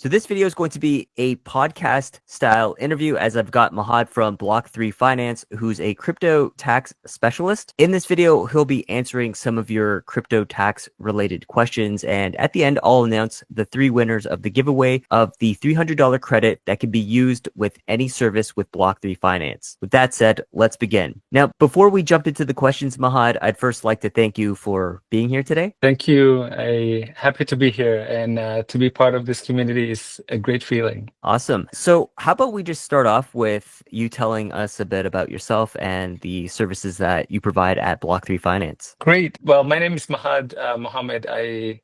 So this video is going to be a podcast style interview as I've got Mahad from Block3 Finance, who's a crypto tax specialist. In this video, he'll be answering some of your crypto tax related questions. And at the end, I'll announce the 3 winners of the giveaway of the $300 credit that can be used with any service with Block3 Finance. With that said, let's begin. Now, before we jump into the questions, Mahad, I'd first like to thank you for being here today. Thank you. I'm happy to be here, and to be part of this community is a great feeling. Awesome. So how about we just start off with you telling us a bit about yourself and the services that you provide at Block3 Finance? Great. Well, my name is Mahad Mohammed.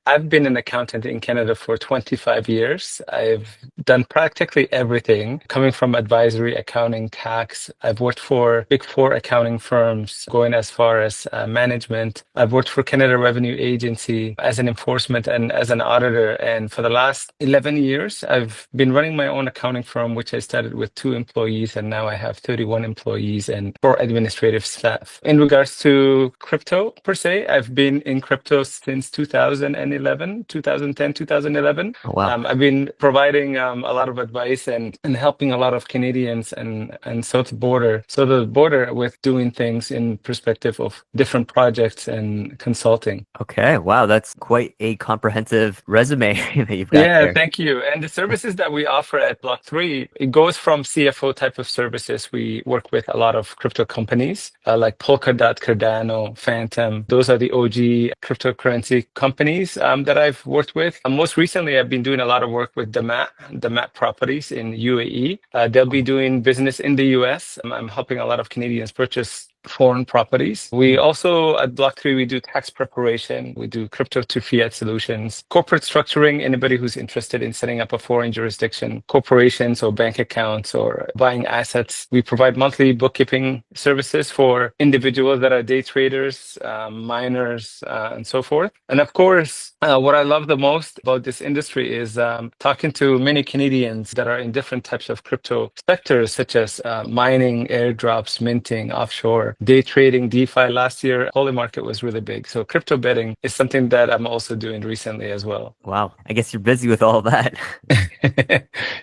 I've been an accountant in Canada for 25 years. I've done practically everything, coming from advisory, accounting, tax. I've worked for Big Four accounting firms, going as far as management. I've worked for Canada Revenue Agency as an enforcement and as an auditor. And for the last 11 years, I've been running my own accounting firm, which I started with 2 employees, and now I have 31 employees and 4 administrative staff. In regards to crypto per se, I've been in crypto since 2011, 2010, 2011. Oh, wow. I've been providing a lot of advice and helping a lot of Canadians and south of the border with doing things in perspective of different projects and consulting. Okay. Wow. That's quite a comprehensive resume that you've got Yeah, there. thank you. And the services that we offer at Block3, it goes from CFO type of services. We work with a lot of crypto companies like Polkadot, Cardano, Phantom. Those are the OG cryptocurrency companies that I've worked with. Most recently, I've been doing a lot of work with the Properties in UAE. They'll be doing business in the US. I'm helping a lot of Canadians purchase foreign properties. We also at Block3 we do tax preparation, we do crypto to fiat solutions, corporate structuring, anybody who's interested in setting up a foreign jurisdiction, corporations or bank accounts or buying assets. We provide monthly bookkeeping services for individuals that are day traders, miners, and so forth. And of course, what I love the most about this industry is talking to many Canadians that are in different types of crypto sectors, such as mining, airdrops, minting, offshore, day trading, DeFi. Last year, holy market was really big. So crypto betting is something that I'm also doing recently as well. Wow. I guess you're busy with all that.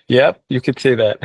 Yep, you could say that.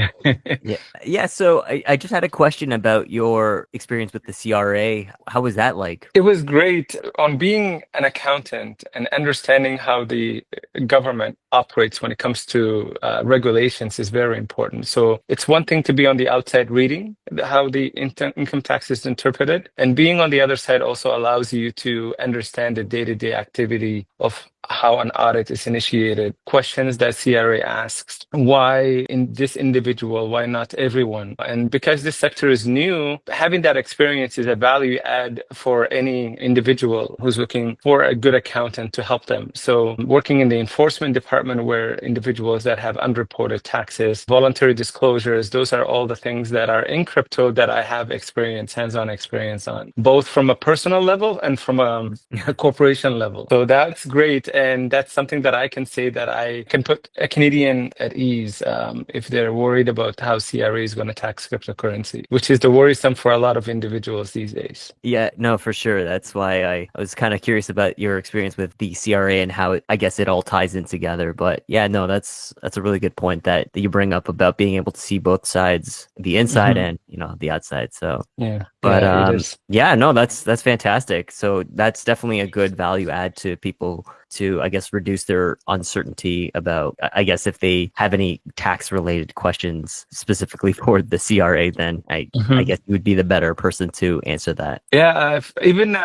Yeah. So I just had a question about your experience with the CRA. How was that like? It was great. On being an accountant and understanding how the government operates when it comes to regulations is very important. So it's one thing to be on the outside reading how the income tax is interpreted, and being on the other side also allows you to understand the day-to-day activity of how an audit is initiated, questions that CRA asks, why in this individual, why not everyone? And because this sector is new, having that experience is a value add for any individual who's looking for a good accountant to help them. So working in the enforcement department where individuals that have unreported taxes, voluntary disclosures, those are all the things that are in crypto that I have experience, hands-on experience on, both from a personal level and from a corporation level. So that's great. And that's something that I can say that I can put a Canadian at ease if they're worried about how CRA is going to tax cryptocurrency, which is the worrisome for a lot of individuals these days. Yeah, no, for sure. That's why I was kind of curious about your experience with the CRA and how I guess it all ties in together. But yeah, no, that's a really good point that you bring up about being able to see both sides, the inside and the outside. So yeah, but it is. yeah, no, that's fantastic. So that's definitely a good value add to people to, I guess, reduce their uncertainty about, I guess, if they have any tax related questions specifically for the CRA, then I guess you would be the better person to answer that. Yeah, even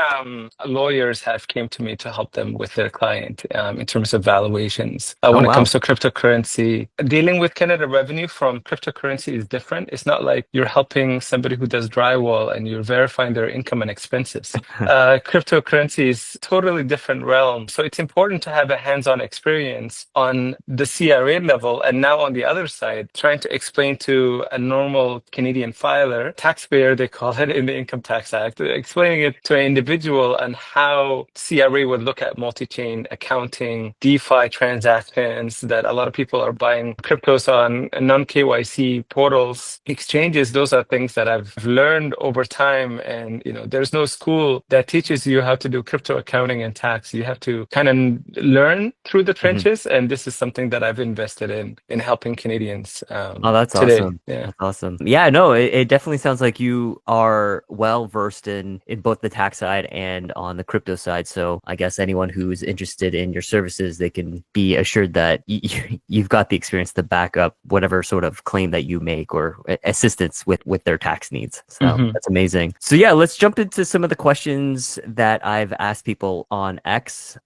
lawyers have came to me to help them with their client in terms of valuations. When it comes to cryptocurrency, dealing with Canada revenue from cryptocurrency is different. It's not like you're helping somebody who does drywall and you're verifying their income and expenses. Cryptocurrency is totally different realm. So it's important to have a hands-on experience on the CRA level, and now on the other side, trying to explain to a normal Canadian filer, taxpayer, they call it in the Income Tax Act, explaining it to an individual and how CRA would look at multi-chain accounting, DeFi transactions, that a lot of people are buying cryptos on non-KYC portals, exchanges. Those are things that I've learned over time. And, there's no school that teaches you how to do crypto accounting and tax. You have to kind of can learn through the Mhm. trenches, and this is something that I've invested in helping Canadians Oh, that's today. awesome. Yeah. That's awesome. Yeah, no, it definitely sounds like you are well versed in both the tax side and on the crypto side. So I guess anyone who's interested in your services, they can be assured that you've got the experience to back up whatever sort of claim that you make or assistance with their tax needs. So that's amazing. So yeah, let's jump into some of the questions that I've asked people on X.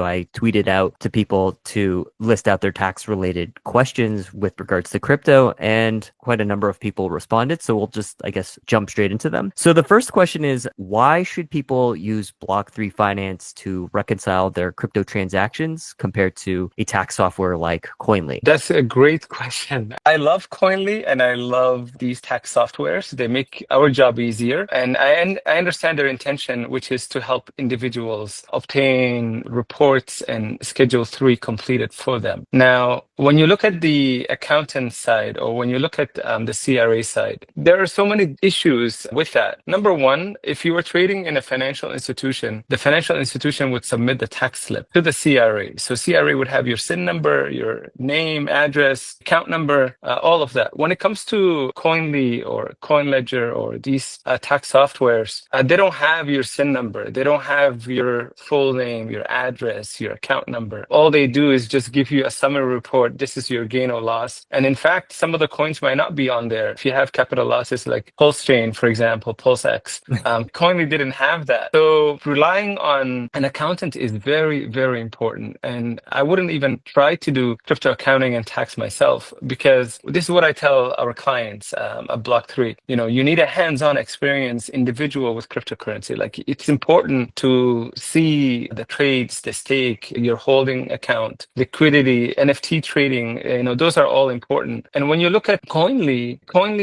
I tweeted out to people to list out their tax related questions with regards to crypto, and quite a number of people responded. So we'll just, I guess, jump straight into them. So the first question is, why should people use Block3 Finance to reconcile their crypto transactions compared to a tax software like Coinly? That's a great question. I love Coinly and I love these tax softwares. They make our job easier. And I understand their intention, which is to help individuals obtain reports and Schedule 3 completed for them. Now, when you look at the accountant side or when you look at the CRA side, there are so many issues with that. Number one, if you were trading in a financial institution, the financial institution would submit the tax slip to the CRA. So CRA would have your SIN number, your name, address, account number, all of that. When it comes to Coinly or CoinLedger or these tax softwares, they don't have your SIN number. They don't have your full name, your address, your account number. All they do is just give you a summary report. This is your gain or loss. And in fact, some of the coins might not be on there. If you have capital losses like Pulse Chain, for example, PulseX, Coinly didn't have that. So relying on an accountant is very, very important. And I wouldn't even try to do crypto accounting and tax myself, because this is what I tell our clients at Block3. You need a hands-on experience individual with cryptocurrency. Like, it's important to see the trades, the stake, your holding account, liquidity, NFT trading. Those are all important. And when you look at Coinly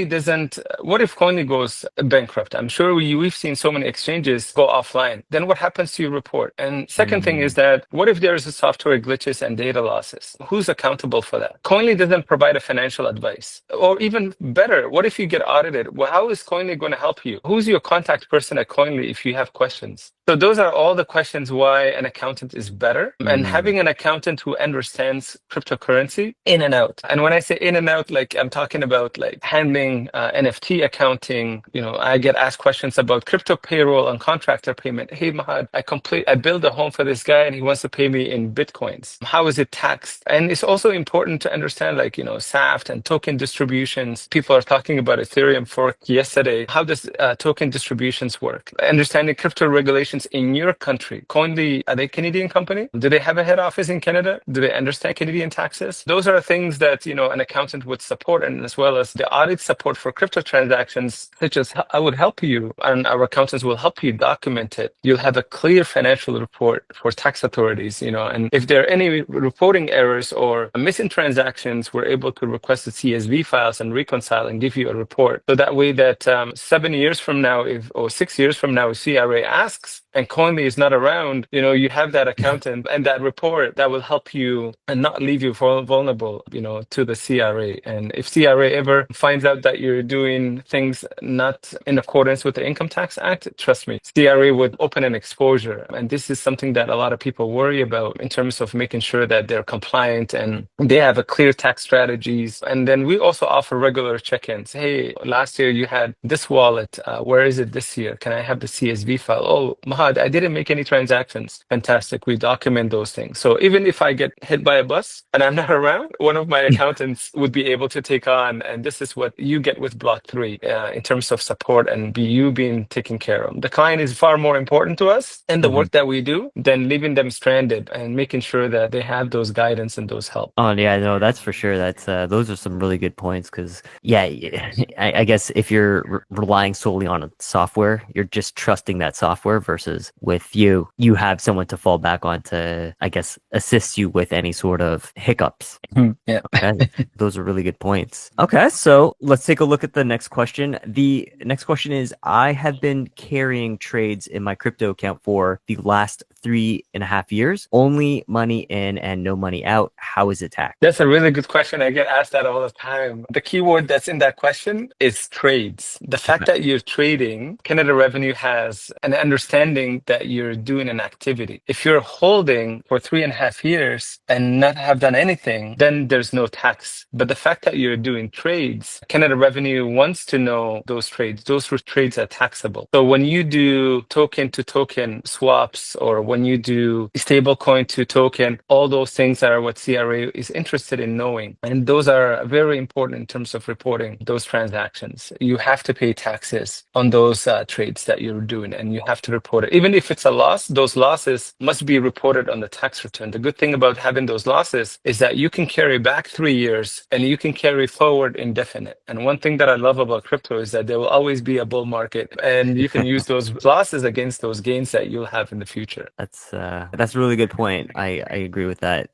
doesn't. What if Coinly goes bankrupt? I'm sure we've seen so many exchanges go offline. Then what happens to your report? And second thing is that, what if there's a software glitches and data losses? Who's accountable for that? Coinly doesn't provide a financial advice. Or even better, what if you get audited? Well, how is Coinly going to help you? Who's your contact person at Coinly if you have questions? So those are all the questions why an accountant is better. And having an accountant who understands cryptocurrency in and out. And when I say in and out, like, I'm talking about like handling NFT accounting. I get asked questions about crypto payroll and contractor payment. Hey, Mahad, I built a home for this guy and he wants to pay me in Bitcoins. How is it taxed? And it's also important to understand, like, SAFT and token distributions. People are talking about Ethereum fork yesterday. How does token distributions work? Understanding crypto regulations in your country. Coinly, are they a Canadian company? Do they have a head office in Canada? Do they understand Canadian taxes? Those are things that, an accountant would support, and as well as the audit support for crypto transactions, such as I would help you, and our accountants will help you document it. You'll have a clear financial report for tax authorities, and if there are any reporting errors or missing transactions, we're able to request the CSV files and reconcile and give you a report. So that way that 7 years from now, or 6 years from now, if CRA asks and Coinly is not around, you have that accountant and that report that will help you and not leave you vulnerable, to the CRA. And if CRA ever finds out that you're doing things not in accordance with the Income Tax Act, trust me, CRA would open an exposure. And this is something that a lot of people worry about in terms of making sure that they're compliant and they have a clear tax strategies. And then we also offer regular check-ins. Hey, last year you had this wallet. Where is it this year? Can I have the CSV file? Oh, Mahad, I didn't make any transactions. Fantastic. We document those things. So even if I get hit by a bus and I'm not around, one of my accountants would be able to take on. And this is what you get with Block3 in terms of support and you being taken care of. The client is far more important to us and the work that we do than leaving them stranded and making sure that they have those guidance and those help. Oh yeah, no, that's for sure. That's those are some really good points because I guess if you're relying solely on a software, you're just trusting that software versus with you have someone to fall back on to, I guess, assist you with any sort of hiccups. Yeah. Okay. Those are really good points. Okay, so let's take a look at the next question. The next question is, I have been carrying trades in my crypto account for the last 3.5 years, only money in and no money out. How is it taxed? That's a really good question. I get asked that all the time. The keyword that's in that question is trades. The fact that you're trading, Canada Revenue has an understanding that you're doing an activity. If you're holding for 3.5 years and not have done anything, then there's no tax. But the fact that you're doing trades, Canada Revenue wants to know those trades. Those trades are taxable. So when you do token to token swaps, or when you do stable coin to token, all those things are what CRA is interested in knowing. And those are very important in terms of reporting those transactions. You have to pay taxes on those trades that you're doing, and you have to report it. Even if it's a loss, those losses must be reported on the tax return. The good thing about having those losses is that you can carry back 3 years and you can carry forward indefinite. And one thing that I love about crypto is that there will always be a bull market, and you can use those losses against those gains that you'll have in the future. That's a really good point. I agree with that.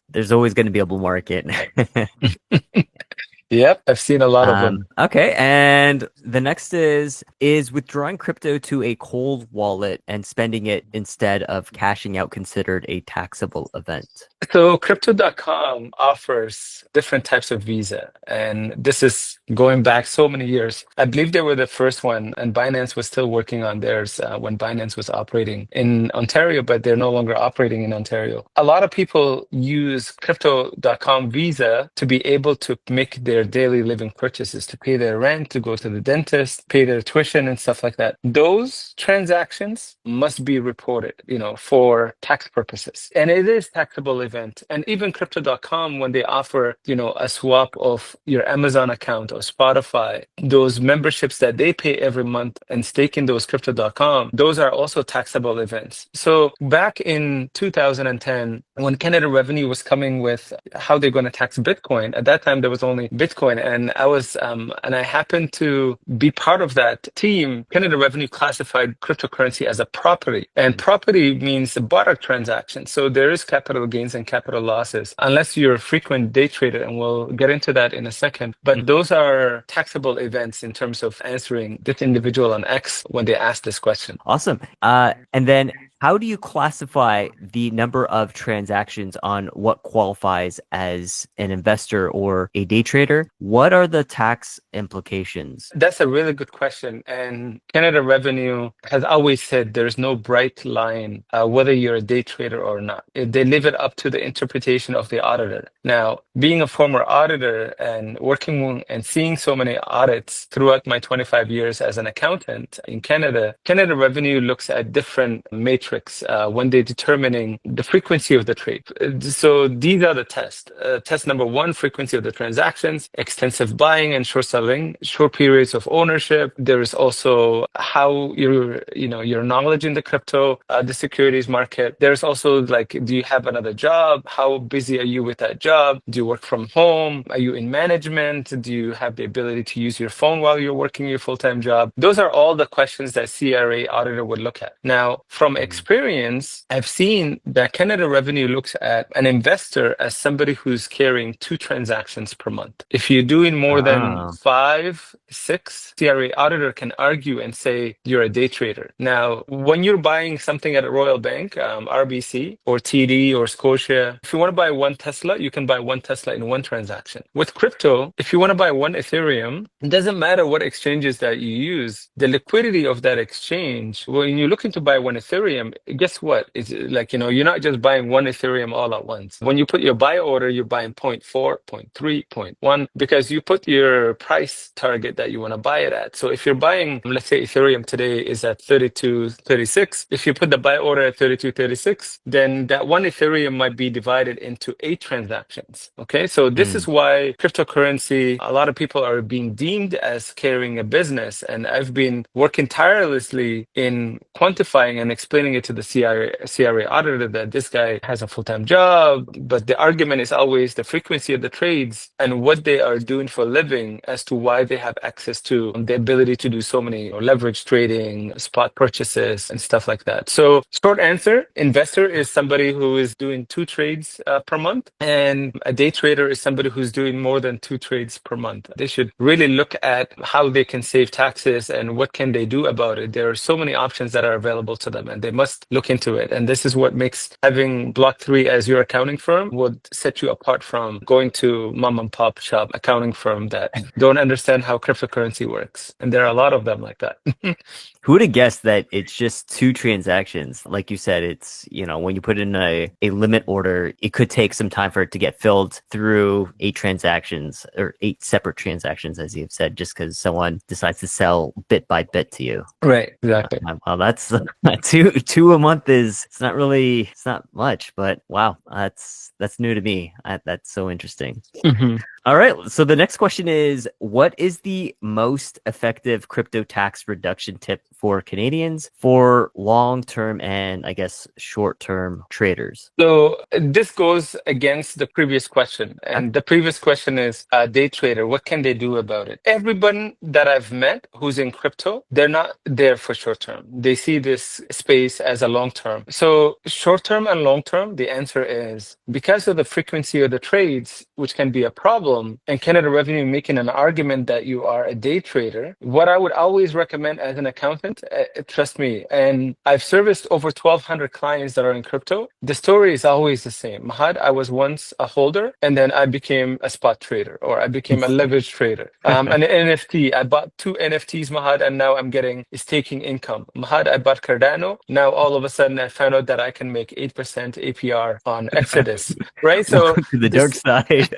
There's always going to be a bull market. Yep, I've seen a lot of them. Okay, and the next is withdrawing crypto to a cold wallet and spending it instead of cashing out considered a taxable event? So crypto.com offers different types of Visa, and this is going back so many years. I believe they were the first one, and Binance was still working on theirs when Binance was operating in Ontario, but they're no longer operating in Ontario. A lot of people use crypto.com Visa to be able to make their daily living purchases, to pay their rent, to go to the dentist, pay their tuition and stuff like that. Those transactions must be reported, for tax purposes. And it is taxable event. And even crypto.com, when they offer, a swap of your Amazon account or Spotify, those memberships that they pay every month and stake in those crypto.com, those are also taxable events. So back in 2010, when Canada Revenue was coming with how they're going to tax Bitcoin, at that time there was only Bitcoin, and I happened to be part of that team. Canada Revenue classified cryptocurrency as a property, and property means a barter transaction. So there is capital gains and capital losses, unless you're a frequent day trader, and we'll get into that in a second. But those are taxable events in terms of answering this individual on X when they asked this question. Awesome. And then how do you classify the number of transactions on what qualifies as an investor or a day trader? What are the tax implications? That's a really good question. And Canada Revenue has always said there's no bright line whether you're a day trader or not. They leave it up to the interpretation of the auditor. Now, being a former auditor and working and seeing so many audits throughout my 25 years as an accountant in Canada, Canada Revenue looks at different matrices when they're determining the frequency of the trade. So these are the tests. Test number one, frequency of the transactions, extensive buying and short selling, short periods of ownership. There is also how your knowledge in the crypto, the securities market. There's also do you have another job? How busy are you with that job? Do you work from home? Are you in management? Do you have the ability to use your phone while you're working your full-time job? Those are all the questions that CRA auditor would look at. Now, from experience, I've seen that Canada Revenue looks at an investor as somebody who's carrying 2 transactions per month. If you're doing more than 5, 6, CRA auditor can argue and say you're a day trader. Now, when you're buying something at a Royal Bank, RBC or TD or Scotia, if you want to buy 1 Tesla, you can buy 1 Tesla in 1 transaction. With crypto, if you want to buy 1 Ethereum, it doesn't matter what exchanges that you use, the liquidity of that exchange, when you're looking to buy 1 Ethereum, guess what? It's you're not just buying 1 Ethereum all at once. When you put your buy order, you're buying 0.4, 0.3, 0.1, because you put your price target that you want to buy it at. So if you're buying, let's say Ethereum today is at 32.36, if you put the buy order at 32.36, then that 1 Ethereum might be divided into 8 transactions. Okay, so this is why cryptocurrency, a lot of people are being deemed as carrying a business, and I've been working tirelessly in quantifying and explaining it to the CRA auditor that this guy has a full-time job, but the argument is always the frequency of the trades and what they are doing for a living as to why they have access to the ability to do so many leverage trading, spot purchases, and stuff like that. So short answer, investor is somebody who is doing 2 trades per month, and a day trader is somebody who's doing more than 2 trades per month. They should really look at how they can save taxes and what can they do about it. There are so many options that are available to them, and they must must look into it. And this is what makes having Block3 as your accounting firm would set you apart from going to mom and pop shop accounting firm that don't understand how cryptocurrency works. And there are a lot of them like that. Who would have guessed that it's just 2 transactions? Like you said, it's, when you put in a limit order, it could take some time for it to get filled through 8 transactions or 8 separate transactions, as you've said, just because someone decides to sell bit by bit to you. Right, exactly. Well, that's two a month it's not much, but wow, that's new to me. That's so interesting. Mm-hmm. All right. So the next question is, what is the most effective crypto tax reduction tip for Canadians for long-term and I guess short-term traders? So this goes against the previous question. And the previous question is day trader, what can they do about it? Everyone that I've met who's in crypto, they're not there for short-term. They see this space as a long-term. So short-term and long-term, the answer is because of the frequency of the trades, which can be a problem, and Canada Revenue making an argument that you are a day trader, what I would always recommend as an accountant, trust me, and I've serviced over 1,200 clients that are in crypto. The story is always the same. Mahad, I was once a holder, and then I became a spot trader, or I became a leverage trader. An NFT, I bought 2 NFTs, Mahad, and now I'm getting staking income. Mahad, I bought Cardano. Now all of a sudden I found out that I can make 8% APR on Exodus, right? So to the dark side.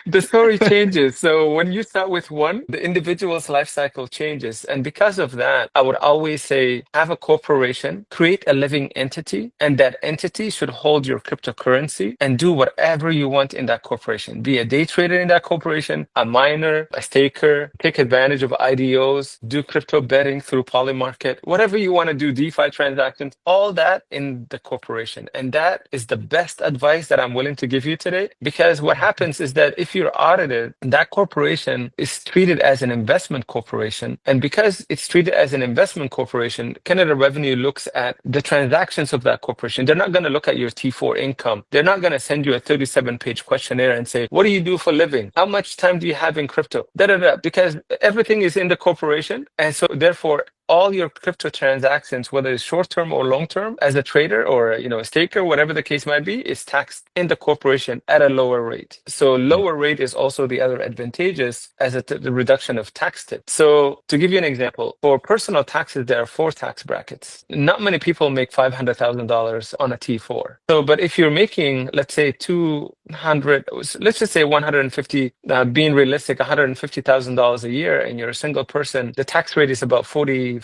the story changes. So when you start with one, the individual's life cycle changes. And because of that, I would always say, have a corporation, create a living entity, and that entity should hold your cryptocurrency and do whatever you want in that corporation. Be a day trader in that corporation, a miner, a staker, take advantage of IDOs, do crypto betting through Polymarket, whatever you want to do, DeFi transactions, all that in the corporation. And that is the best advice that I'm willing to give you today, because what happens is that if you're audited, that corporation is treated as an investment corporation. And because it's treated as an investment corporation, Canada Revenue looks at the transactions of that corporation. They're not going to look at your T4 income. They're not going to send you a 37-page questionnaire and say, what do you do for a living? How much time do you have in crypto? Because everything is in the corporation. And so therefore, all your crypto transactions, whether it's short-term or long-term, as a trader or a staker, whatever the case might be, is taxed in the corporation at a lower rate. So lower rate is also the other advantageous as the reduction of tax tip. So to give you an example, for personal taxes, there are 4 tax brackets. Not many people make $500,000 on a T4. So, but if you're making, let's say 200, let's just say 150, being realistic, $150,000 a year, and you're a single person, the tax rate is about 47%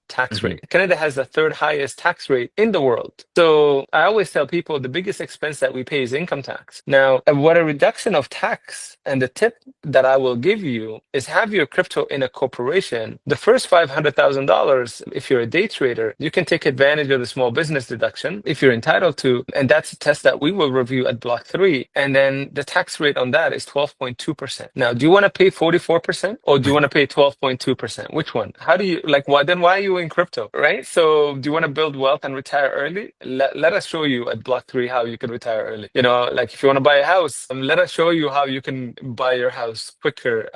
tax rate. Canada has the 3rd highest tax rate in the world. So I always tell people the biggest expense that we pay is income tax. Now, what a reduction of tax, and the tip that I will give you is have your crypto in a corporation. The first $500,000, if you're a day trader, you can take advantage of the small business deduction if you're entitled to. And that's a test that we will review at Block3. And then the tax rate on that is 12.2%. Now, do you want to pay 44% or do you want to pay 12.2%? Which one? How do you why are you in crypto, right? So do you want to build wealth and retire early? Let us show you at Block3 how you can retire early. If you want to buy a house, let us show you how you can buy your house quicker,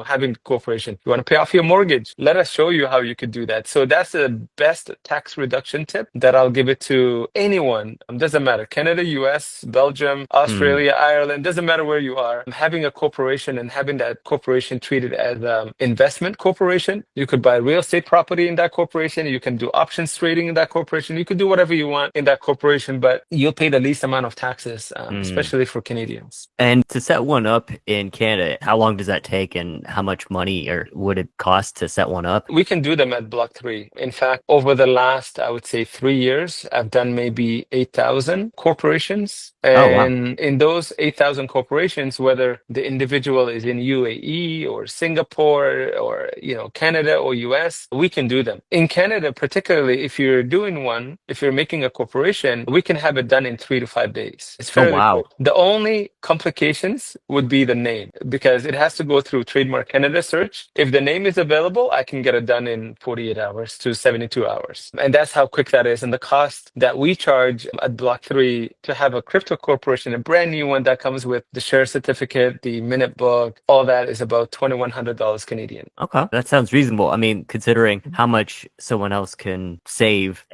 having corporation. You want to pay off your mortgage? Let us show you how you could do that. So that's the best tax reduction tip that I'll give it to anyone. Doesn't matter. Canada, US, Belgium, Australia, Ireland, doesn't matter where you are. Having a corporation and having that corporation treated as investment corporation. You could buy real estate property in that corporation. You can do options trading in that corporation. You could do whatever you want in that corporation, but you'll pay the least amount of taxes, especially for Canadians. And to set one up in Canada, how long does that take, and how much money would it cost to set one up? We can do them at Block3. In fact, over the last, I would say 3 years, I've done maybe 8,000 corporations. And in those 8,000 corporations, whether the individual is in UAE or Singapore or Canada or US, we can do them. In Canada, particularly if you're doing one, if you're making a corporation, we can have it done in 3 to 5 days. It's fairly quick. The only complications would be the name, because it has to go through Trademark Canada search. If the name is available, I can get it done in 48 hours to 72 hours. And that's how quick that is. And the cost that we charge at Block3 to have a crypto corporation, a brand new one that comes with the share certificate, the minute book, all that is about $2,100 Canadian. Okay, that sounds reasonable. understandable. I mean, considering how much someone else can save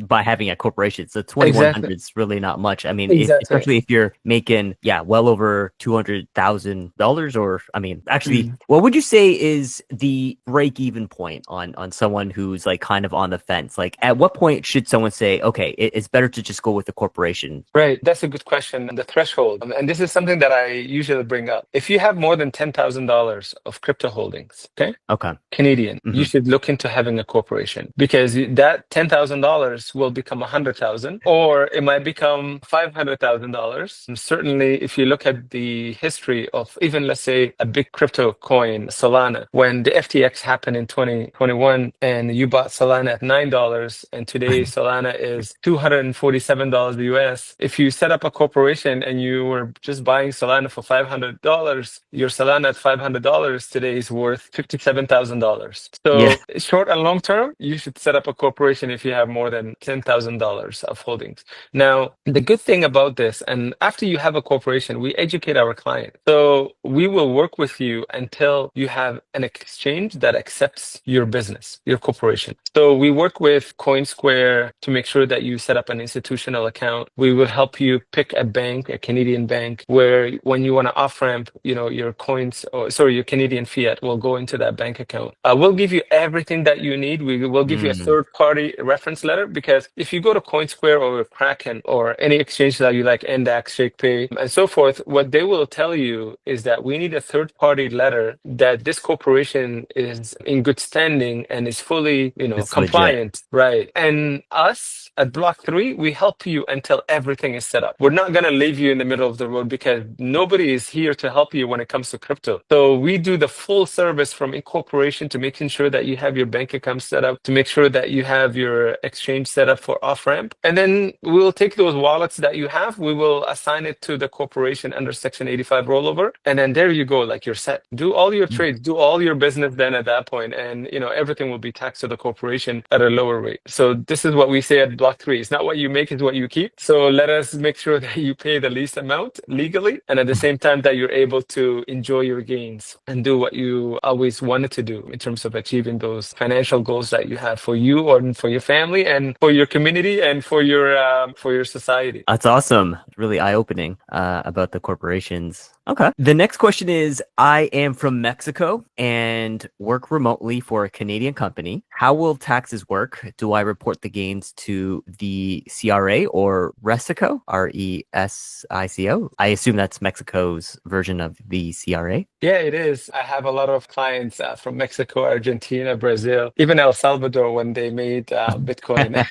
by having a corporation, so 2,100 Exactly. is really not much. I mean, Exactly. especially if you're making, well over $200,000, or I mean, actually, Mm. what would you say is the break-even point on someone who's like kind of on the fence? Like, at what point should someone say, okay, it's better to just go with the corporation? Right. That's a good question. The threshold. And this is something that I usually bring up. If you have more than $10,000 of crypto holdings, okay, Okay. Canadian, you Hmm. should look into having a corporation, because that $10,000 will become 100,000, or it might become $500,000. And certainly, if you look at the history of even, let's say, a big crypto coin, Solana, when the FTX happened in 2021 and you bought Solana at $9, and today Solana is $247 US. If you set up a corporation and you were just buying Solana for $500, your Solana at $500 today is worth $57,000. Yeah. So short and long term, you should set up a corporation if you have more than $10,000 of holdings. Now, the good thing about this, and after you have a corporation, we educate our client. So we will work with you until you have an exchange that accepts your business, your corporation. So we work with CoinSquare to make sure that you set up an institutional account. We will help you pick a bank, a Canadian bank, where when you want to off-ramp, your coins, or sorry, your Canadian fiat will go into that bank account. We'll give you everything that you need. We will give you a third-party reference letter, because if you go to CoinSquare or Kraken or any exchange that you like, Index, ShakePay, and so forth, what they will tell you is that we need a third-party letter that this corporation is in good standing and is fully, It's legit. compliant, right? And us at Block3, we help you until everything is set up. We're not going to leave you in the middle of the road, because nobody is here to help you when it comes to crypto. So we do the full service, from incorporation to making sure that you have your bank account set up, to make sure that you have your exchange set up for off-ramp. And then we'll take those wallets that you have, we will assign it to the corporation under Section 85 rollover. And then there you go, like, you're set. Do all your trades, do all your business then at that point, and everything will be taxed to the corporation at a lower rate. So this is what we say at Block3. It's not what you make, it's what you keep. So let us make sure that you pay the least amount legally, and at the same time that you're able to enjoy your gains and do what you always wanted to do in terms of achieving those financial goals that you have for you or for your family and for your community and for your society. That's awesome. Really eye-opening about the corporations. Okay. The next question is, I am from Mexico and work remotely for a Canadian company. How will taxes work? Do I report the gains to the CRA or RESICO? RESICO? I assume that's Mexico's version of the CRA. Yeah, it is. I have a lot of clients from Mexico, Argentina, Brazil, even El Salvador when they made Bitcoin.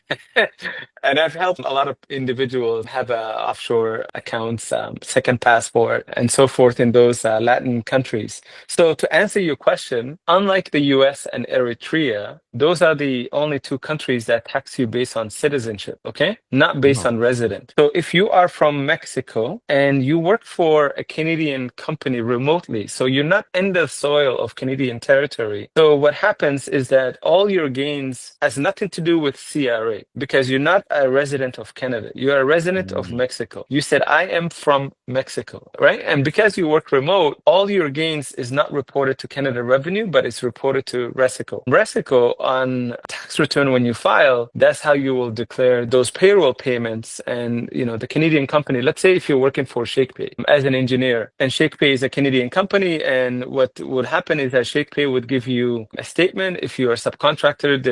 And I've helped a lot of individuals have offshore accounts, second passport, and so forth in those Latin countries. So to answer your question, unlike the US and Eritrea, those are the only two countries that tax you based on citizenship, okay? Not based Oh. on resident. So if you are from Mexico and you work for a Canadian company remotely, so you're not in the soil of Canadian territory. So what happens is that all your gains has nothing to do with CRA, because you're not a resident of Canada. You're a resident of Mexico. You said, I am from Mexico, right? And because you work remote, all your gains is not reported to Canada Revenue, but it's reported to RESICO. RESICO, on tax return when you file, that's how you will declare those payroll payments. And the Canadian company, let's say if you're working for ShakePay as an engineer, and ShakePay is a Canadian company, and what would happen is that ShakePay would give you a statement if you're a subcontractor.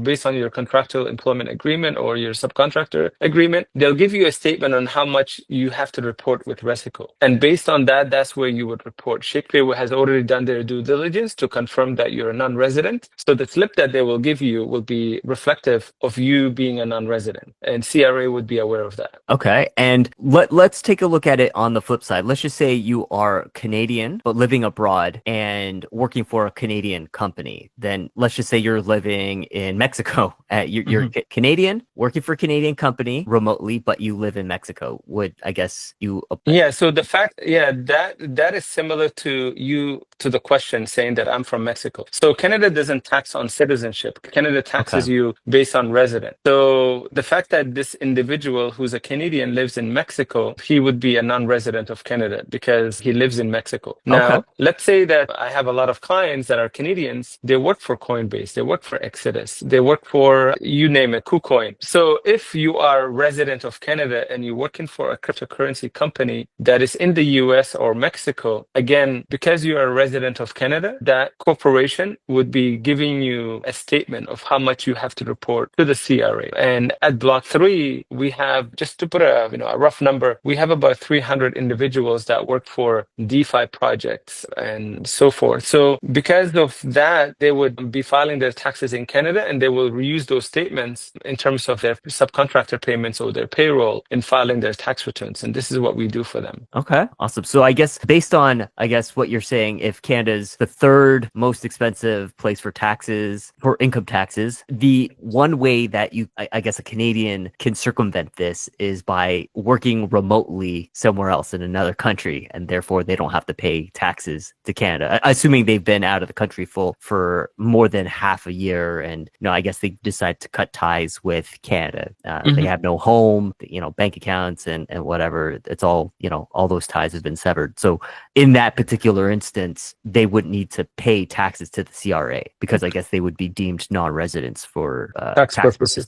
Based on your contractual employment agreement or your subcontractor agreement, they'll give you a statement on how much you have to report with RESICO. And based on that, that's where you would report. ShakePay has already done their due diligence to confirm that you're a non-resident. So the slip that they will give you will be reflective of you being a non-resident, and CRA would be aware of that. Okay. And let's take a look at it on the flip side. Let's just say you are Canadian, but living abroad and working for a Canadian company. Then let's just say you're living in Mexico. You're Canadian, working for a Canadian company remotely, but you live in Mexico. Would, I guess, you... Yeah, so the fact, that is similar to you to the question saying that I'm from Mexico. So Canada doesn't tax on citizenship. Canada taxes you based on resident. So the fact that this individual who's a Canadian lives in Mexico, he would be a non-resident of Canada because he lives in Mexico. Now, let's say that I have a lot of clients that are Canadians. They work for Coinbase. They work for Exodus. They work for, you name it, KuCoin. So if you are a resident of Canada and you're working for a cryptocurrency company that is in the US or Mexico, again, because you are a resident of Canada, that corporation would be giving you a statement of how much you have to report to the CRA. And at Block3, we have, just to put a rough number, we have about 300 individuals that work for DeFi projects and so forth. So because of that, they would be filing their taxes in Canada, and they will reuse those statements in terms of their subcontractor payments or their payroll in filing their tax returns. And this is what we do for them. Okay, awesome. So I guess based on, what you're saying, if Canada's the third most expensive place for taxes, for income taxes, the one way that I guess a Canadian can circumvent this is by working remotely somewhere else in another country, and therefore they don't have to pay taxes to Canada, assuming they've been out of the country for more than half a year, and I guess they decide to cut ties with Canada. They have no home, bank accounts and whatever. It's all, all those ties have been severed. So in that particular instance, they wouldn't need to pay taxes to the CRA because I guess they would be deemed non-residents for tax purposes.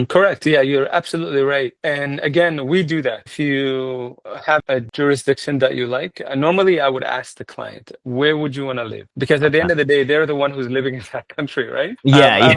Correct. Yeah, you're absolutely right. And again, we do that. If you have a jurisdiction that you like, normally I would ask the client, where would you want to live? Because at the end of the day, they're the one who's living in that country, right? I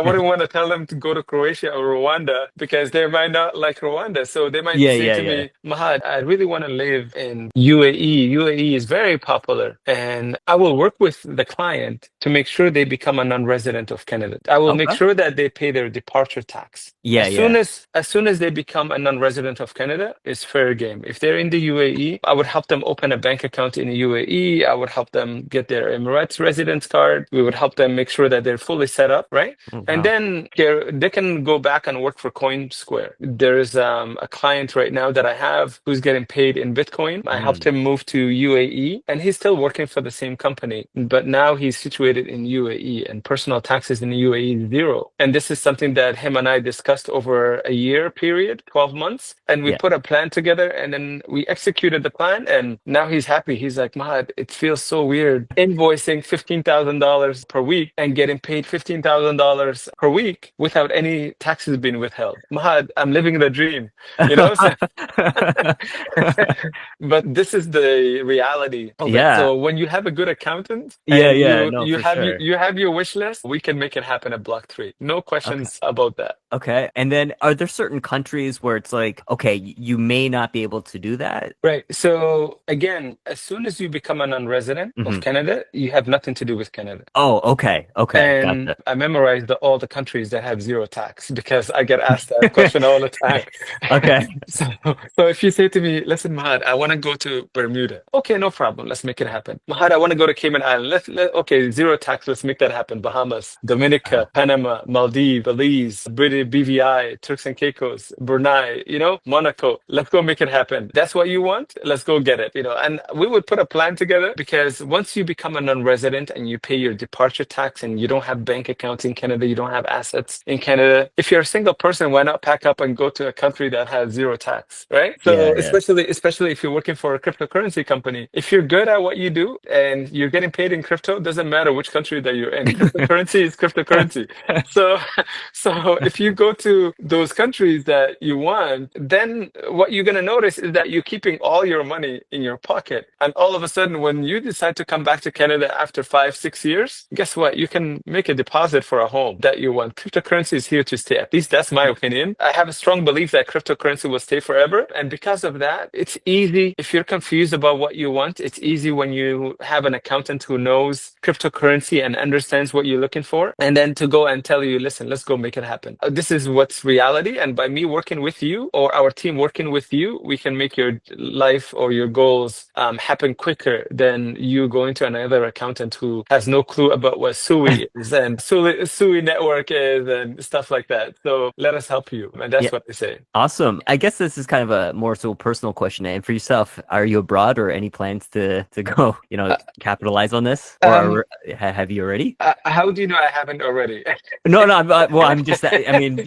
wouldn't want to tell them to go to Croatia or Rwanda because they might not like Rwanda. So they might say to me, Mahad, I really want to live in UAE. UAE is very popular. And I will work with the client to make sure they become a non-resident of Canada. I will make sure that they pay their departure tax. As soon as they become a non-resident of Canada, it's fair game. If they're in the UAE, I would help them open a bank account in the UAE. I would help them get their Emirates residence card. We would help them make sure that they're fully set up, right? And then they can go back and work for CoinSquare. There's a client right now that I have who's getting paid in Bitcoin. I helped him move to UAE, and he's still working for the same company, but now he's situated in UAE, and personal taxes in the UAE is zero. And this is something that him and I discussed over a year period, 12 months, and we put a plan together, and then we executed the plan, and now he's happy. He's like, Mahad, it feels so weird invoicing $15,000 per week and getting paid $15,000 per week without any taxes being withheld. Mahad, I'm living the dream, But this is the reality of it. So when you have a good accountant, you have your wish list, we can make it happen at Block3. No questions about that. Okay. And then are there certain countries where it's like, okay, you may not be able to do that? Right. So again, as soon as you become a non-resident of Canada, you have nothing to do with Canada. Oh, okay. And gotcha. I memorized all the countries that have zero tax because I get asked that question all the time. So if you say to me, listen, Mahad, I want to go to Bermuda. Okay, no problem. Let's make it happen. Mahad, I want to go to Cayman Island. Okay, zero tax. Let's make that happen. Bahamas, Dominica, Panama, Maldives, Belize, British BVI, Turks and Caicos, Brunei, Monaco. Let's go make it happen. That's what you want? Let's go get it. And we would put a plan together because once you become a non-resident and you pay your departure tax and you don't have bank accounts in Canada, you don't have assets in Canada, if you're a single person, why not pack up and go to a country that has zero tax, right? So especially if you're working for a cryptocurrency company, if you're good at what you do and you're getting paid in crypto, doesn't matter which country that you're in. Cryptocurrency is cryptocurrency. So if you go to those countries that you want, then what you're going to notice is that you're keeping all your money in your pocket. And all of a sudden, when you decide to come back to Canada after 5-6 years, guess what? You can make a deposit for a home that you want. Cryptocurrency is here to stay. At least that's my opinion. I have a strong belief that cryptocurrency will stay forever. And because of that, it's easy. If you're confused about what you want, it's easy when you have an accountant who knows cryptocurrency and understands what you're looking for. And then to go and tell you, listen, let's go make it happen. This is what's reality. And by me working with you or our team working with you, we can make your life or your goals happen quicker than you going to another accountant who has no clue about what SUI is and SUI network is and stuff like that. So let us help you. And that's what I say. Awesome. I guess this is kind of a more so personal question. And for yourself, are you a abroad or any plans to go, capitalize on this? Or have you already? How do you know I haven't already? No, I'm just, I mean,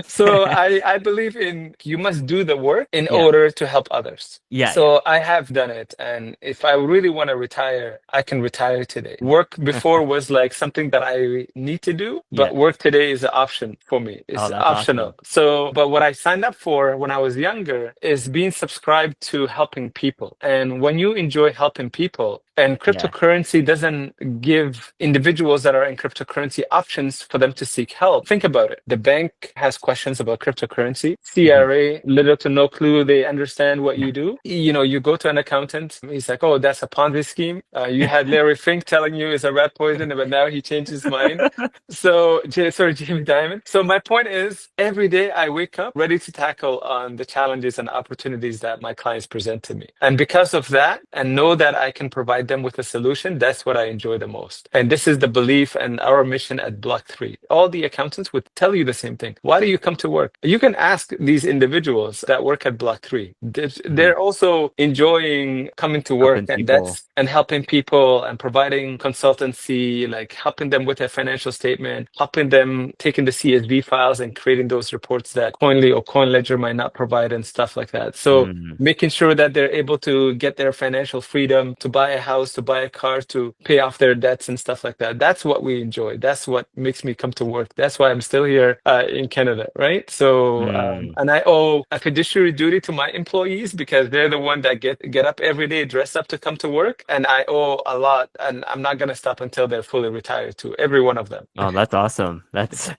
so I believe in you must do the work in Yeah. order to help others. Yeah. So I have done it. And if I really want to retire, I can retire today. Work before was like something that I need to do, but Yeah. work today is an option for me. It's Oh, that's optional. awesome. So, but what I signed up for when I was younger is being subscribed to helping people. And when you enjoy helping people, and cryptocurrency doesn't give individuals that are in cryptocurrency options for them to seek help. Think about it. The bank has questions about cryptocurrency. CRA, little to no clue, they understand what you do. You go to an accountant, he's like, oh, that's a Ponzi scheme. You had Larry Fink telling you it's a rat poison, but now he changed his mind. So, sorry, Jamie Dimon. So my point is, every day I wake up ready to tackle on the challenges and opportunities that my clients present to me. And because of that, and know that I can provide them with a solution, that's what I enjoy the most. And this is the belief and our mission at Block3. All the accountants would tell you the same thing. Why do you come to work? You can ask these individuals that work at Block3. They're also enjoying coming to work, and helping people and providing consultancy, like helping them with their financial statement, helping them taking the CSV files and creating those reports that Coinly or CoinLedger might not provide and stuff like that. So making sure that they're able to get their financial freedom to buy a house, to buy a car, to pay off their debts and stuff like that. That's what we enjoy. That's what makes me come to work. That's why I'm still here in Canada, right? So, and I owe a fiduciary duty to my employees because they're the one that get up every day, dress up to come to work. And I owe a lot, and I'm not going to stop until they're fully retired to every one of them. Oh, that's awesome. That's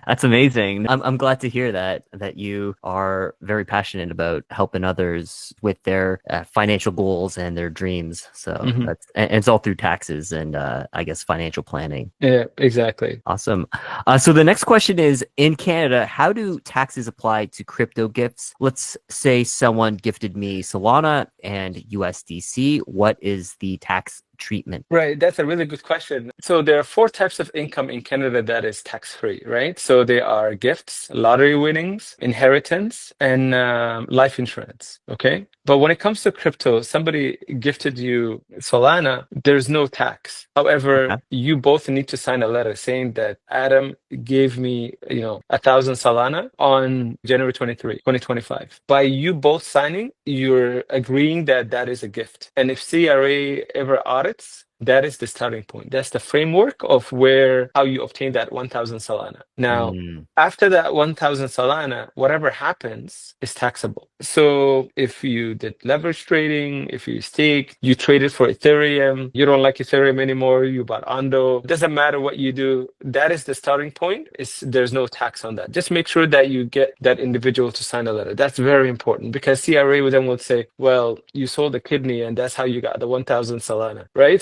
that's amazing. I'm glad to hear that you are very passionate about helping others with their financial goals and their dreams. So and it's all through taxes and I guess financial planning. Yeah, exactly. Awesome. So the next question is, in Canada, how do taxes apply to crypto gifts? Let's say someone gifted me Solana and USDC. What is the tax treatment? Right, that's a really good question. So there are 4 types of income in Canada that is tax-free, right? So they are gifts, lottery winnings, inheritance, and life insurance, okay? But when it comes to crypto, somebody gifted you Solana, there's no tax. However, you both need to sign a letter saying that Adam gave me, 1,000 Solana on January 23, 2025. By you both signing, you're agreeing that that is a gift. And if CRA ever audits, that is the starting point. That's the framework of how you obtain that 1,000 Solana. Now, after that 1,000 Solana, whatever happens is taxable. So if you did leverage trading, if you stake, you traded for Ethereum, you don't like Ethereum anymore, you bought Ondo, doesn't matter what you do, that is the starting point. There's no tax on that. Just make sure that you get that individual to sign a letter. That's very important because CRA then will say, well, you sold a kidney and that's how you got the 1,000 Solana, right?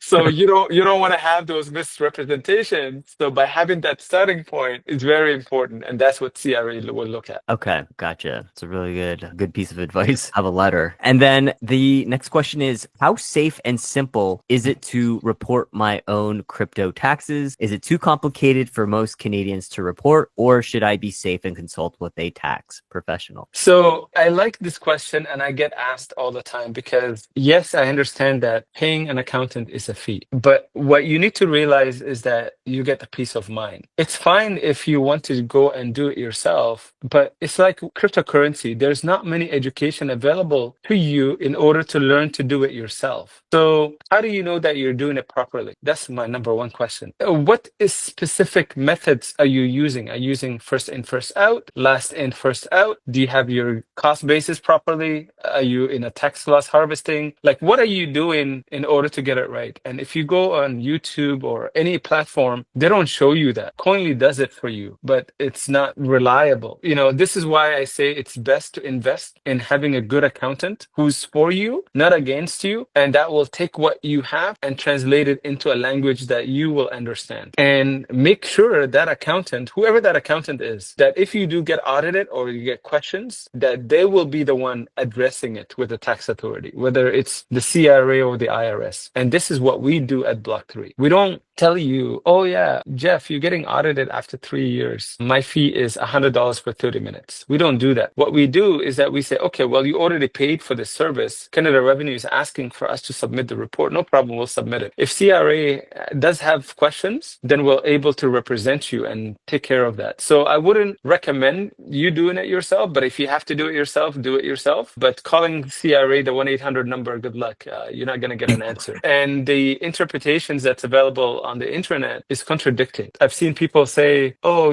So you don't want to have those misrepresentations. So by having that starting point is very important, and that's what CRA will look at. Okay, gotcha. It's a really good piece of advice. Have a letter. And then the next question is, how safe and simple is it to report my own crypto taxes? Is it too complicated for most Canadians to report, or should I be safe and consult with a tax professional? So I like this question, and I get asked all the time because yes, I understand that paying an accountant is a fee, but what you need to realize is that you get the peace of mind. It's fine if you want to go and do it yourself, but it's like cryptocurrency. There's not many education available to you in order to learn to do it yourself. So how do you know that you're doing it properly? That's my number one question. What specific methods are you using? Are you using first in, first out, last in, first out? Do you have your cost basis properly? Are you in a tax loss harvesting? Like, what are you doing in order to get it right? And if you go on YouTube or any platform, they don't show you that. Coinly does it for you, but it's not reliable. This is why I say it's best to invest in having a good accountant who's for you, not against you, and that will take what you have and translate it into a language that you will understand. And make sure that accountant, whoever that accountant is, that if you do get audited or you get questions, that they will be the one addressing it with the tax authority, whether it's the CRA or the IRS. And this is what we do at Block3. We don't tell you, oh yeah, Jeff, you're getting audited after 3 years. My fee is $100 for 30 minutes. We don't do that. What we do is that we say, okay, well, you already paid for the service. Canada Revenue is asking for us to submit the report. No problem, we'll submit it. If CRA does have questions, then we're able to represent you and take care of that. So I wouldn't recommend you doing it yourself, but if you have to do it yourself, do it yourself. But calling CRA the 1-800 number, good luck. You're not going to get an answer. And the interpretations that's available on the internet is contradicting. I've seen people say, oh,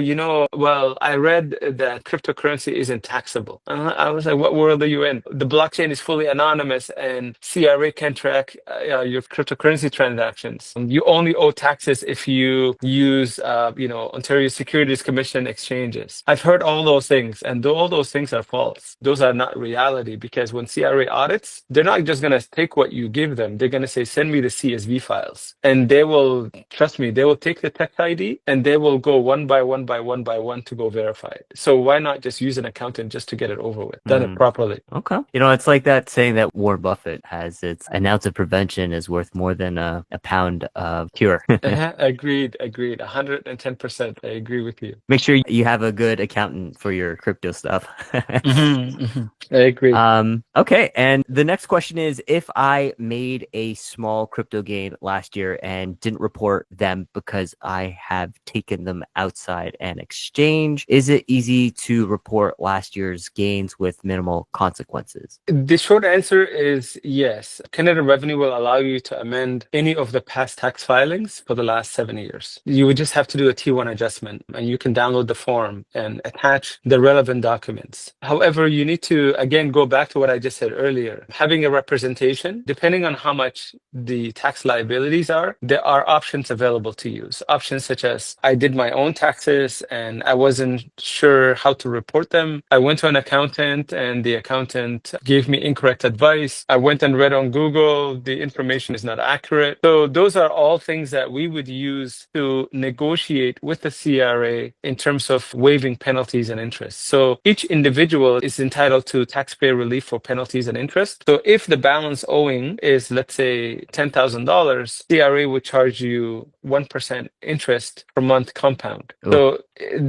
well, I read that cryptocurrency isn't taxable. I was like, what world are you in? The blockchain is fully anonymous and CRA can track your cryptocurrency transactions. You only owe taxes if you use, Ontario Securities Commission exchanges. I've heard all those things, and all those things are false. Those are not reality, because when CRA audits, they're not just going to take what you give them. They're going to say, send me the CSV files. And they will, trust me, they will take the text ID and they will go one by one to go verify it. So why not just use an accountant just to get it over with, done it properly? Okay. It's like that saying that Warren Buffett has, it's an ounce of prevention is worth more than a pound of cure. Agreed. 110%. I agree with you. Make sure you have a good accountant for your crypto stuff. I agree. Okay. And the next question is, if I made a small crypto gain last year and didn't report them because I have taken them outside an exchange, is it easy to report last year's gains with minimal consequences? The short answer is yes. Canada Revenue will allow you to amend any of the past tax filings for the last 7 years. You would just have to do a T1 adjustment, and you can download the form and attach the relevant documents. However, you need to, again, go back to what I just said earlier. Having a representation, depending on how much the tax liabilities are, there are options available to use. Options such as, I did my own taxes and I wasn't sure how to report them. I went to an accountant and the accountant gave me incorrect advice. I went and read on Google, the information is not accurate. So those are all things that we would use to negotiate with the CRA in terms of waiving penalties and interest. So each individual is entitled to taxpayer relief for penalties and interest. So if the balance owing is, let's say, $10,000, CRA would charge you 1% interest per month compound. Ooh. So,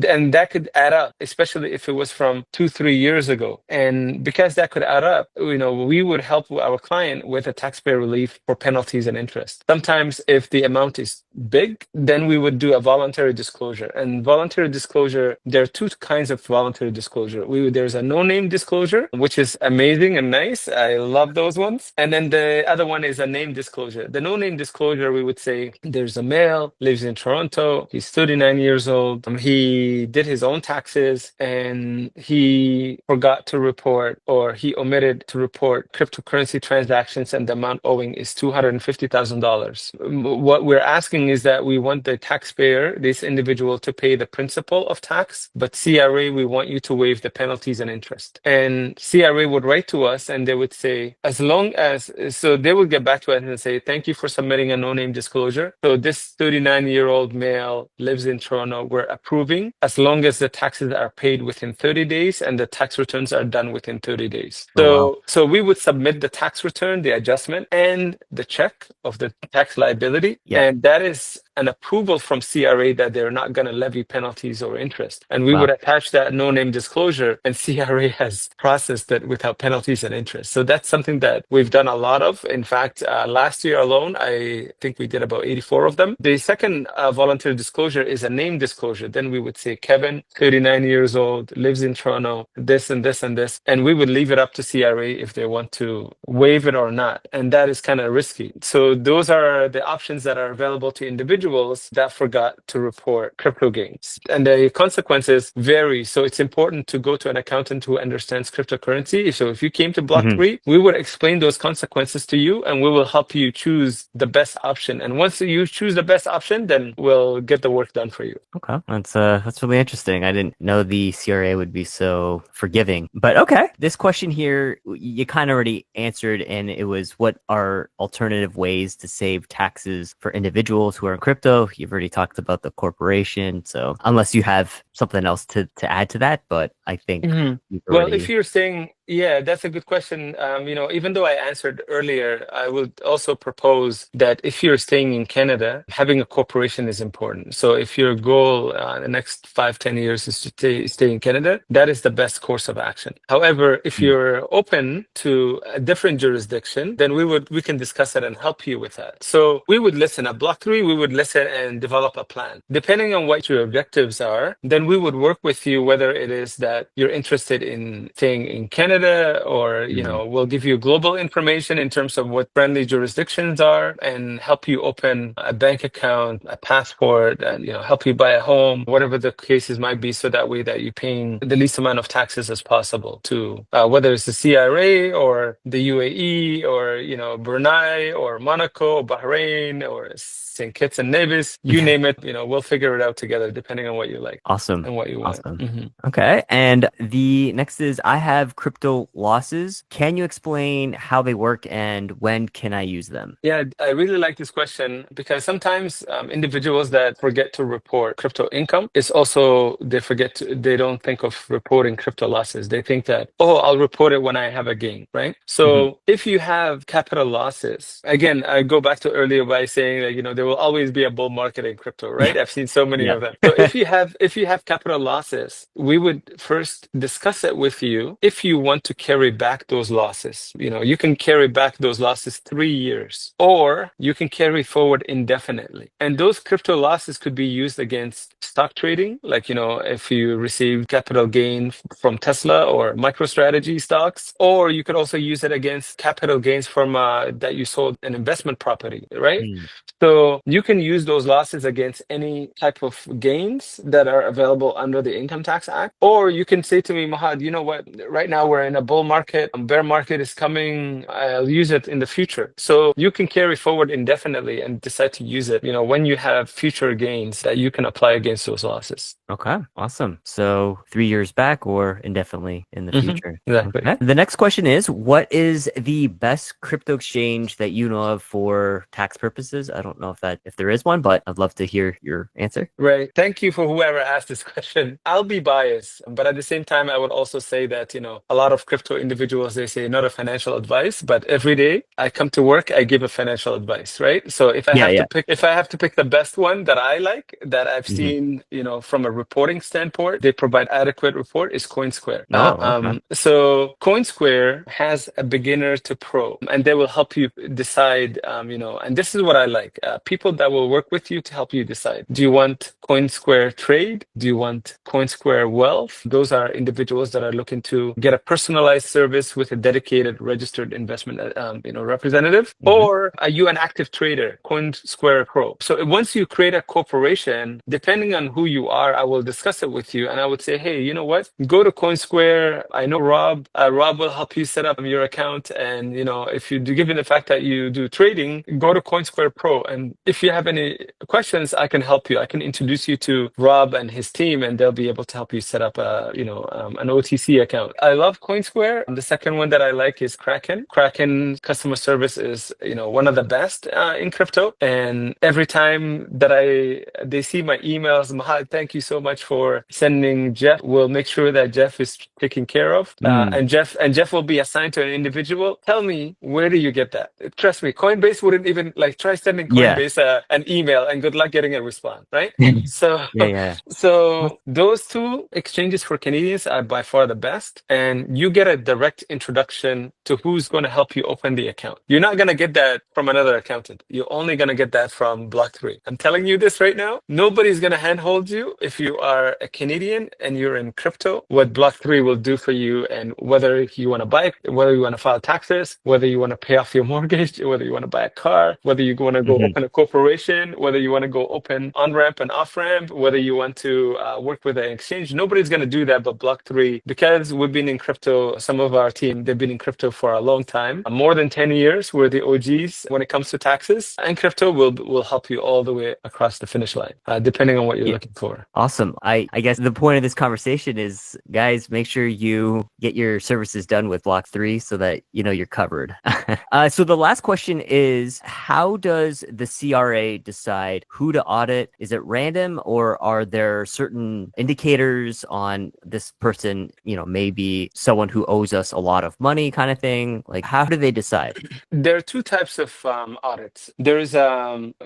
and that could add up, especially if it was from 2-3 years ago. And because that could add up, we would help our client with a taxpayer relief for penalties and interest. Sometimes if the amount is big, then we would do a voluntary disclosure. And voluntary disclosure, there are two kinds of voluntary disclosure. There's a no-name disclosure, which is amazing and nice. I love those ones. And then the other one is a name disclosure. The no-name disclosure, we would say there's a male, lives in Toronto, he's 39 years old, he did his own taxes and he forgot to report, or he omitted to report cryptocurrency transactions, and the amount owing is $250,000. What we're asking is that we want the taxpayer, this individual, to pay the principal of tax, but CRA, we want you to waive the penalties and interest. And CRA would write to us and they would say, so they would get back to us and say, thank you for submitting a no-name disclosure. So this 39-year-old male lives in Toronto, we're approving as long as the taxes are paid within 30 days and the tax returns are done within 30 days. So we would submit the tax return, the adjustment, and the check of the tax liability. Yeah. And that is an approval from CRA that they're not going to levy penalties or interest. And we would attach that no-name disclosure, and CRA has processed it without penalties and interest. So that's something that we've done a lot of. In fact, last year alone, I think we did about 84 of them. The second voluntary disclosure is a name disclosure. Then we would say, Kevin, 39 years old, lives in Toronto, this and this and this. And we would leave it up to CRA if they want to waive it or not. And that is kind of risky. So those are the options that are available to individuals that forgot to report crypto gains. And the consequences vary. So it's important to go to an accountant who understands cryptocurrency. So if you came to Block3, we would explain those consequences to you and we will help you choose the best option. And once you choose the best option, then we'll get the work done for you. Okay. That's really interesting. I didn't know the CRA would be so forgiving. But okay, this question here, you kind of already answered, and it was, what are alternative ways to save taxes for individuals who are in crypto? You've already talked about the corporation. So unless you have something else to add to that, but I think Well, if you're saying Yeah, that's a good question. Even though I answered earlier, I would also propose that if you're staying in Canada, having a corporation is important. So if your goal in the next 5, 10 years is to stay in Canada, that is the best course of action. However, if Mm. you're open to a different jurisdiction, then we can discuss it and help you with that. So we would listen at Block 3, we would listen and develop a plan. Depending on what your objectives are, then we would work with you, whether it is that you're interested in staying in Canada, or we'll give you global information in terms of what friendly jurisdictions are, and help you open a bank account, a passport, and help you buy a home, whatever the cases might be, so that way that you're paying the least amount of taxes as possible to whether it's the CRA or the UAE or Brunei or Monaco or Bahrain or St. Kitts and Nevis, you name it, we'll figure it out together depending on what you like Awesome. and what you want. Awesome. Mhm. Okay. And the next is, I have crypto losses. Can you explain how they work and when can I use them? Yeah, I really like this question because sometimes individuals that forget to report crypto income is also they don't think of reporting crypto losses. They think that, oh, I'll report it when I have a gain, right? So if you have capital losses, again, I go back to earlier by saying that, there will always be a bull market in crypto, right? I've seen so many Yeah. of them. So if you have capital losses, we would first discuss it with you if you want to carry back those losses. You can carry back those losses 3 years, or you can carry forward indefinitely. And those crypto losses could be used against stock trading, like, if you receive capital gain from Tesla or MicroStrategy stocks, or you could also use it against capital gains from that you sold an investment property, right? Mm. So you can use those losses against any type of gains that are available under the Income Tax Act. Or you can say to me, Mahad, you know what? Right now we're in a bull market. Bear market is coming. I'll use it in the future. So you can carry forward indefinitely and decide to use it, when you have future gains that you can apply against those losses. Okay, awesome. So 3 years back or indefinitely in the future. Exactly. Okay. The next question is, what is the best crypto exchange that you know of for tax purposes? I don't know if there is one, but I'd love to hear your answer. Right. Thank you for whoever asked this question. I'll be biased, but at the same time, I would also say that, a lot of crypto individuals, they say not a financial advice, but every day I come to work, I give a financial advice, right? So if I Yeah, have yeah. to pick the best one that I like, that I've Mhm. seen, from a reporting standpoint, they provide adequate report, is CoinSquare. Oh, okay. So CoinSquare has a beginner to pro, and they will help you decide, and this is what I like, people that will work with you to help you decide. Do you want CoinSquare Trade? Do you want CoinSquare Wealth? Those are individuals that are looking to get a personalized service with a dedicated registered investment, representative. Or are you an active trader? CoinSquare Pro. So once you create a corporation, depending on who you are, I will discuss it with you, and I would say, hey, you know what? Go to CoinSquare. I know Rob. Rob will help you set up your account, and if you do, given the fact that you do trading, go to CoinSquare Pro. And if you have any questions, I can help you. I can introduce you to Rob and his team, and they'll be able to help you set up an OTC account. I love CoinSquare. The second one that I like is Kraken. Kraken customer service is one of the best in crypto. And every time that they see my emails, Mahad, thank you so much for sending Jeff. We'll make sure that Jeff is taken care of. And Jeff will be assigned to an individual. Tell me, where do you get that? Trust me, Coinbase wouldn't even try sending Yeah. Coinbase an email, and good luck getting a response, right? So, Yeah. so those two exchanges for Canadians are by far the best, and you get a direct introduction to who's going to help you open the account. You're not going to get that from another accountant. You're only going to get that from Block3. I'm telling you this right now. Nobody's going to handhold you if you are a Canadian and you're in crypto. What Block3 will do for you, and whether you want to buy, whether you want to file taxes, whether you want to pay off your mortgage, whether you want to buy a car, whether you want to go open a corporation, whether you want to go open on-ramp and off-ramp, whether you want to work with an exchange, nobody's going to do that but Block3, because we've been in crypto. Some of our team, they've been in crypto for a long time, more than 10 years. We're the OGs when it comes to taxes, and crypto will help you all the way across the finish line, depending on what you're looking for. Awesome. I guess the point of this conversation is, guys, make sure you get your services done with Block3 so that you're covered. So the last question is, how does the CRA decide who to audit? Is it random, or are there certain indicators on this person, maybe so someone who owes us a lot of money kind of thing? Like, how do they decide? There are two types of audits. There is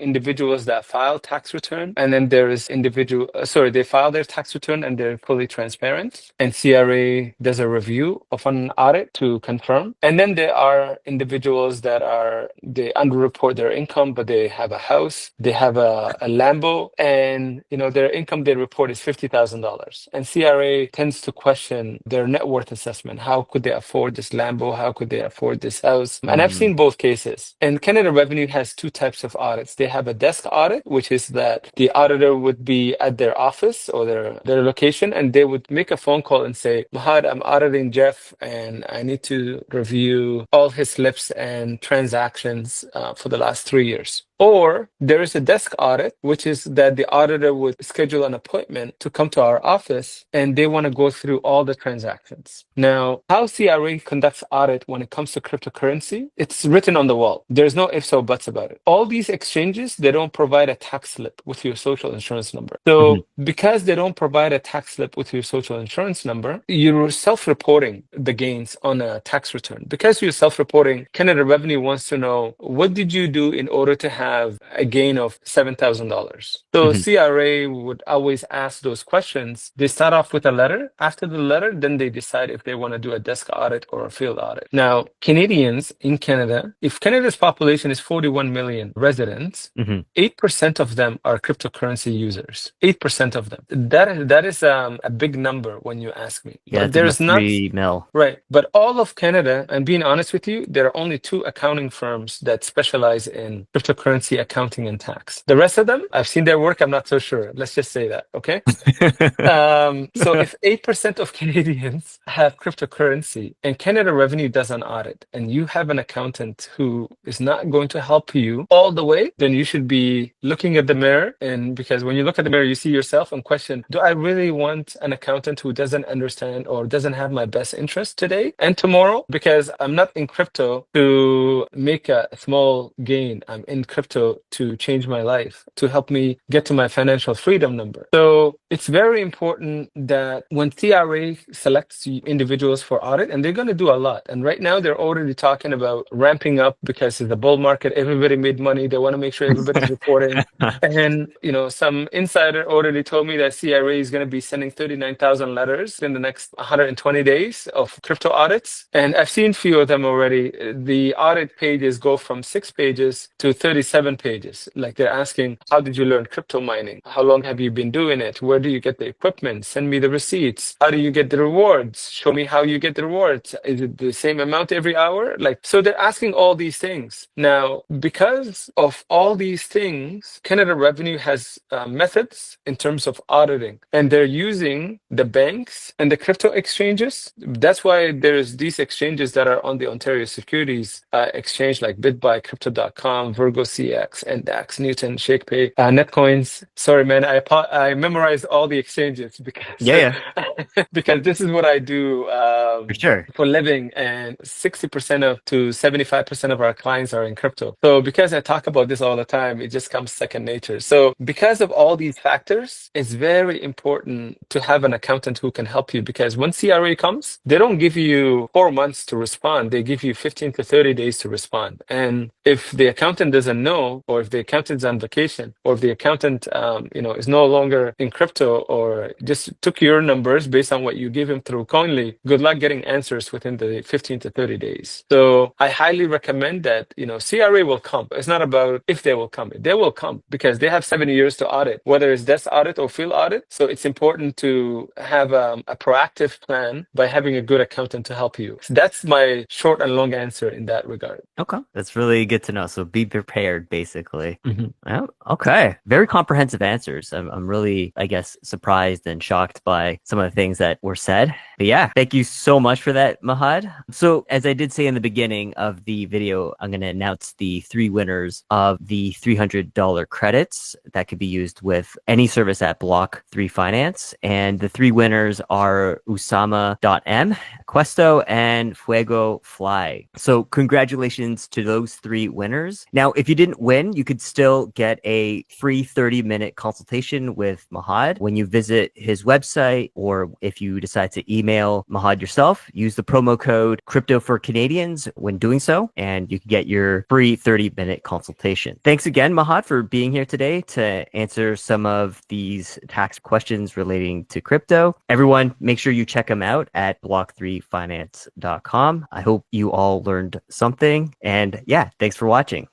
individuals that file tax return, and then there is they file their tax return and they're fully transparent. And CRA does a review of an audit to confirm. And then there are individuals they underreport their income, but they have a house, they have a Lambo, and their income they report is $50,000. And CRA tends to question their net worth assessment. How could they afford this Lambo? How could they afford this house? And I've seen both cases. And Canada Revenue has two types of audits. They have a desk audit, which is that the auditor would be at their office or their location, and they would make a phone call and say, Mahad, I'm auditing Jeff, and I need to review all his slips and transactions for the last 3 years. Or there is a desk audit, which is that the auditor would schedule an appointment to come to our office and they want to go through all the transactions. Now, how CRA conducts audit when it comes to cryptocurrency, it's written on the wall. There's no ifs or buts about it. All these exchanges, they don't provide a tax slip with your social insurance number. So because they don't provide a tax slip with your social insurance number, you're self-reporting the gains on a tax return. Because you're self-reporting, Canada Revenue wants to know, what did you do in order to have a gain of $7,000? So CRA would always ask those questions. They start off with a letter. After the letter, then they decide if they want to do a desk audit or a field audit. Now, Canadians in Canada, if Canada's population is 41 million residents, 8% of them are cryptocurrency users. 8% of them. That is a big number when you ask me. Yeah, But there's not 3 mil. Right. But all of Canada, and being honest with you, there are only 2 accounting firms that specialize in cryptocurrency accounting and tax. The rest of them, I've seen their work. I'm not so sure. Let's just say that. Okay. So if 8% of Canadians have cryptocurrency and Canada Revenue does an audit and you have an accountant who is not going to help you all the way, then you should be looking at the mirror. And because when you look at the mirror, you see yourself and question, do I really want an accountant who doesn't understand or doesn't have my best interest today and tomorrow? Because I'm not in crypto to make a small gain. I'm in crypto to change my life, to help me get to my financial freedom number. So it's very important that when CRA selects individuals for audit, and they're going to do a lot. And right now they're already talking about ramping up because it's the bull market. Everybody made money. They want to make sure everybody's reporting. And, some insider already told me that CRA is going to be sending 39,000 letters in the next 120 days of crypto audits. And I've seen few of them already. The audit pages go from 6 pages to 37 pages. Like they're asking, how did you learn crypto mining? How long have you been doing it? Where do you get the equipment? Send me the receipts. How do you get the rewards? Show me how you get the rewards. Is it the same amount every hour? So they're asking all these things. Now, because of all these things, Canada Revenue has methods in terms of auditing, and they're using the banks and the crypto exchanges. That's why there's these exchanges that are on the Ontario Securities Exchange, like BitBuy, Crypto.com, Virgo CX, Index, Newton, ShakePay, Netcoins. Sorry, man, I memorized all the exchanges because because this is what I do For sure. for a living, and 60% to 75% of our clients are in crypto. So because I talk about this all the time, it just comes second nature. So because of all these factors, it's very important to have an accountant who can help you, because when CRA comes, they don't give you 4 months to respond. They give you 15 to 30 days to respond. And if the accountant doesn't know, or if the accountant's on vacation, or if the accountant is no longer in crypto, or just took your numbers based on what you give him through Coinly, good luck getting answers within the 15 to 30 days. So I highly recommend that, CRA will come. It's not about if they will come. They will come because they have 7 years to audit, whether it's desk audit or field audit. So it's important to have a proactive plan by having a good accountant to help you. So that's my short and long answer in that regard. Okay. That's really good to know. So be prepared, basically. Oh, okay. Very comprehensive answers. I'm really, I guess, surprised and shocked by some of the things that were said. But yeah, thank you so much for that, Mahad. So as I did say in the beginning of the video, I'm going to announce the 3 winners of the $300 credits that could be used with any service at Block3 Finance. And the 3 winners are Usama.m, Questo, and Fuego Fly. So congratulations to those 3 winners. Now, if you didn't didn't win, you could still get a free 30-minute consultation with Mahad when you visit his website, or if you decide to email Mahad yourself, use the promo code Crypto for Canadians when doing so, and you can get your free 30-minute consultation. Thanks again, Mahad, for being here today to answer some of these tax questions relating to crypto. Everyone, make sure you check him out at block3finance.com. I hope you all learned something. And yeah, thanks for watching.